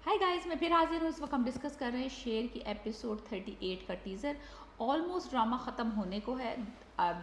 Hi guys, मैं फिर हाजिर हूँ। इस वक्त हम डिस्कस कर रहे हैं शेर की एपिसोड 38 का टीज़र। ऑलमोस्ट ड्रामा ख़त्म होने को है।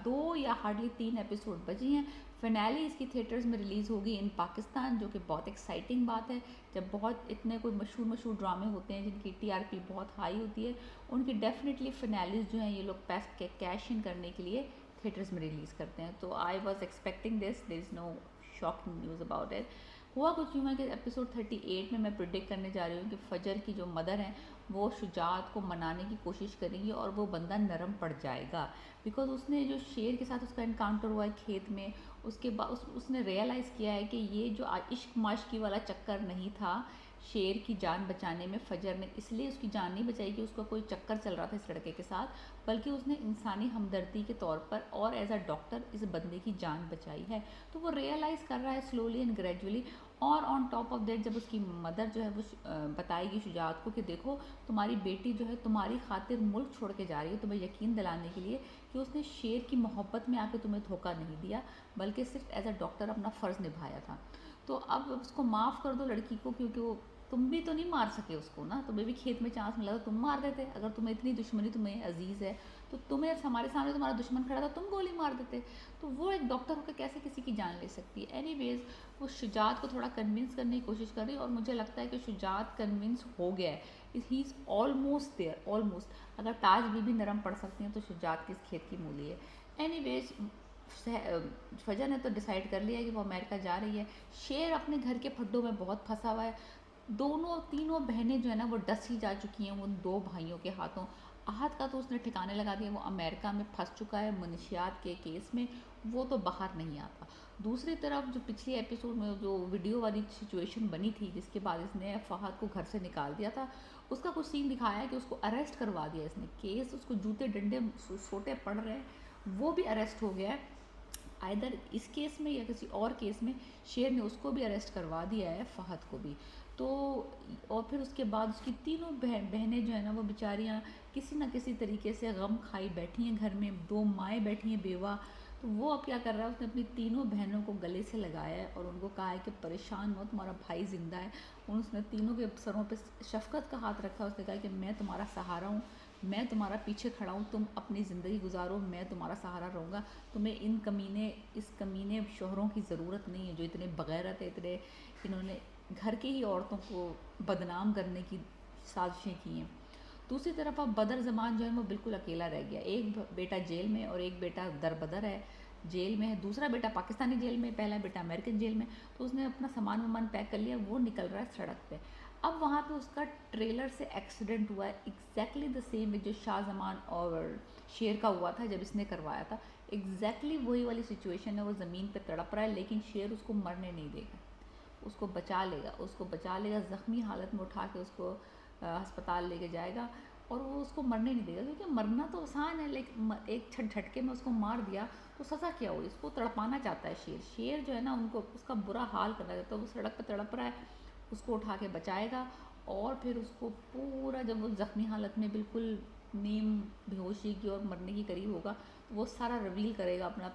2 या हार्डली 3 एपिसोड बची हैं। फिनाली इसकी थिएटर्स में रिलीज़ होगी इन पाकिस्तान, जो कि बहुत एक्साइटिंग बात है। जब बहुत इतने कोई मशहूर ड्रामे होते हैं जिनकी टीआरपी बहुत हाई होती है, उनकी डेफिनेटली फिनालीज जो हैं ये लोग पैसे कैश इन करने के लिए थिएटर्स में रिलीज़ करते हैं। तो I was expecting this, there is no shocking news about it. हुआ कुछ यूँ है कि एपिसोड 38 में मैं प्रिडिक्ट करने जा रही हूँ कि फजर की जो मदर हैं वो शुजात को मनाने की कोशिश करेंगी और वो बंदा नरम पड़ जाएगा। बिकॉज उसने जो शेर के साथ उसका इनकाउंटर हुआ है खेत में, उसके बाद उसने रियलाइज़ किया है कि ये जो इश्क माशकी वाला चक्कर नहीं था शेर की जान बचाने में। फजर ने इसलिए उसकी जान नहीं बचाई कि उसका कोई चक्कर चल रहा था इस लड़के के साथ, बल्कि उसने इंसानी हमदर्दी के तौर पर और एज अ डॉक्टर इस बंदे की जान बचाई है। तो वो रियलाइज़ कर रहा है स्लोली एंड ग्रेजुअली। और ऑन टॉप ऑफ दैट जब उसकी मदर जो है वो बताएगी शुजात को कि देखो तुम्हारी बेटी जो है तुम्हारी खातिर मुल्क छोड़ के जा रही है, तुम्हें यकीन दिलाने के लिए कि उसने शेर की मोहब्बत में आके तुम्हें धोखा नहीं दिया, बल्कि सिर्फ एज अ डॉक्टर अपना फ़र्ज़ निभाया था। तो अब उसको माफ़ कर दो लड़की को, क्योंकि वो तुम भी तो नहीं मार सके उसको ना, तुम्हें भी खेत में चांस मिला था, तुम मार देते। अगर तुम्हें इतनी दुश्मनी तुम्हें अजीज़ है तो तुम्हें हमारे सामने तुम्हारा दुश्मन खड़ा था, तुम गोली मार देते। तो वो एक डॉक्टर होकर कैसे किसी की जान ले सकती है। एनीवेज वो शुजात को थोड़ा कन्विंस करने की कोशिश कर रही है और मुझे लगता है कि शुजात कन्विंस हो गया है। He is almost there, almost. अगर ताज भी नरम पड़ सकती हैं तो शुजात किस खेत की मूली है। एनीवेज फजर ने तो डिसाइड कर लिया है कि वो अमेरिका जा रही है। शेर अपने घर के फड्डों में बहुत फंसा हुआ है। तीनों बहनें जो है ना वो डस ही जा चुकी हैं उन 2 भाइयों के हाथों। आहत का तो उसने ठिकाने लगा दिया, वो अमेरिका में फंस चुका है मनशियात के केस में, वो तो बाहर नहीं आता। दूसरी तरफ जो पिछले एपिसोड में जो वीडियो वाली सिचुएशन बनी थी जिसके बाद इसने फहद को घर से निकाल दिया था, उसका कुछ सीन दिखाया है कि उसको अरेस्ट करवा दिया इसने। केस उसको जूते डंडे छोटे पड़ रहे हैं, वो भी अरेस्ट हो गया है। आइदर इस केस में या किसी और केस में शेर ने उसको भी अरेस्ट करवा दिया है, फहद को भी। तो और फिर उसके बाद उसकी तीनों बहनें जो है ना वो बेचारियाँ किसी ना किसी तरीके से गम खाई बैठी हैं घर में। 2 माएँ बैठी हैं बेवा। तो वो अब क्या कर रहा है, उसने अपनी तीनों बहनों को गले से लगाया है और उनको कहा है कि परेशान मत, तुम्हारा भाई ज़िंदा है। उसने तीनों के सरों पे शफकत का हाथ रखा। उसने कहा कि मैं तुम्हारा सहारा हूँ, मैं तुम्हारा पीछे खड़ा हूँ, तुम अपनी ज़िंदगी गुजारो, मैं तुम्हारा सहारा रहूँगा। तुम्हें इस कमीने शोहरों की ज़रूरत नहीं है जो इतने बगैरत है, इतने इन्होंने घर की ही औरतों को बदनाम करने की साजिशें की हैं। दूसरी तरफ अब बदर ज़मान जो है वो बिल्कुल अकेला रह गया। एक बेटा जेल में और एक बेटा दरबदर है, जेल में है। दूसरा बेटा पाकिस्तानी जेल में, पहला बेटा अमेरिकन जेल में। तो उसने अपना सामान वामान पैक कर लिया, वो निकल रहा है सड़क पे। अब वहाँ पे उसका ट्रेलर से एक्सीडेंट हुआ है, एग्जैक्टली द सेम वे जो शाहजमान और शेर का हुआ था जब इसने करवाया था। एग्जैक्टली वही वाली सिचुएशन है। वो ज़मीन पे तड़प रहा है लेकिन शेर उसको मरने नहीं देगा, उसको बचा लेगा, ज़ख्मी हालत में उठा के उसको अस्पताल लेके जाएगा और वो उसको मरने नहीं देगा। क्योंकि मरना तो आसान है, लेकिन एक झटके में उसको मार दिया तो सज़ा क्या हुई। इसको तड़पाना चाहता है शेर जो है ना, उनको उसका बुरा हाल करना चाहता है। वो सड़क पर तड़प रहा है, उसको उठा के बचाएगा और फिर उसको पूरा, जब वो ज़ख्मी हालत में बिल्कुल नीम बेहोशी की और मरने की करीब होगा, तो वो सारा रिवील करेगा अपना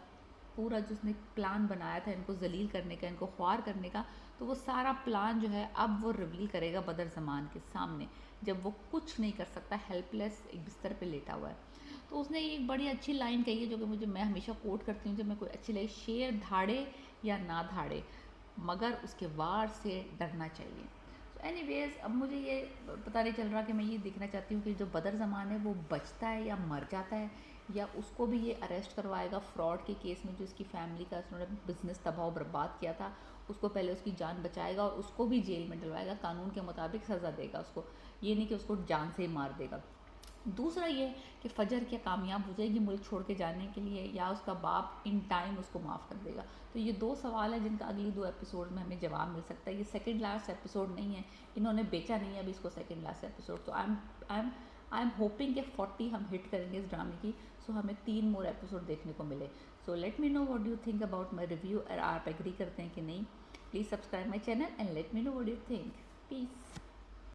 पूरा जो उसने प्लान बनाया था इनको जलील करने का, इनको ख्वार करने का। तो वो सारा प्लान जो है अब वो रिवील करेगा बदर ज़मान के सामने, जब वो कुछ नहीं कर सकता, हेल्पलेस एक बिस्तर पे लेटा हुआ है। तो उसने एक बड़ी अच्छी लाइन कही है जो कि मैं हमेशा कोट करती हूँ जब मैं कोई अच्छी लगी। शेर धाड़े या ना धाड़े, मगर उसके वार से डरना चाहिए। तो एनीवेज अब मुझे ये पता नहीं चल रहा कि मैं ये देखना चाहती हूँ कि जो बदर ज़मान है वो बचता है या मर जाता है, या उसको भी ये अरेस्ट करवाएगा फ्रॉड के केस में जो इसकी फैमिली का उन्होंने बिजनेस तबाह बर्बाद किया था। उसको पहले उसकी जान बचाएगा और उसको भी जेल में डलवाएगा, कानून के मुताबिक सज़ा देगा उसको, ये नहीं कि उसको जान से ही मार देगा। दूसरा ये कि फ़जर क्या कामयाब हो जाएगी मुल्क छोड़ के जाने के लिए, या उसका बाप इन टाइम उसको माफ़ कर देगा। तो ये 2 सवाल हैं जिनका अगली 2 एपिसोड में हमें जवाब मिल सकता है। ये सेकंड लास्ट एपिसोड नहीं है, इन्होंने बेचा नहीं है अभी इसको सेकंड लास्ट एपिसोड। तो आई एम होपिंग कि 40 हम हिट करेंगे इस ड्रामे की, सो हमें 3 मोर एपिसोड देखने को मिले। So let me know what do you think about my review, और आप एग्री करते हैं कि नहीं। Please subscribe my channel and let me know what do you think. Piece.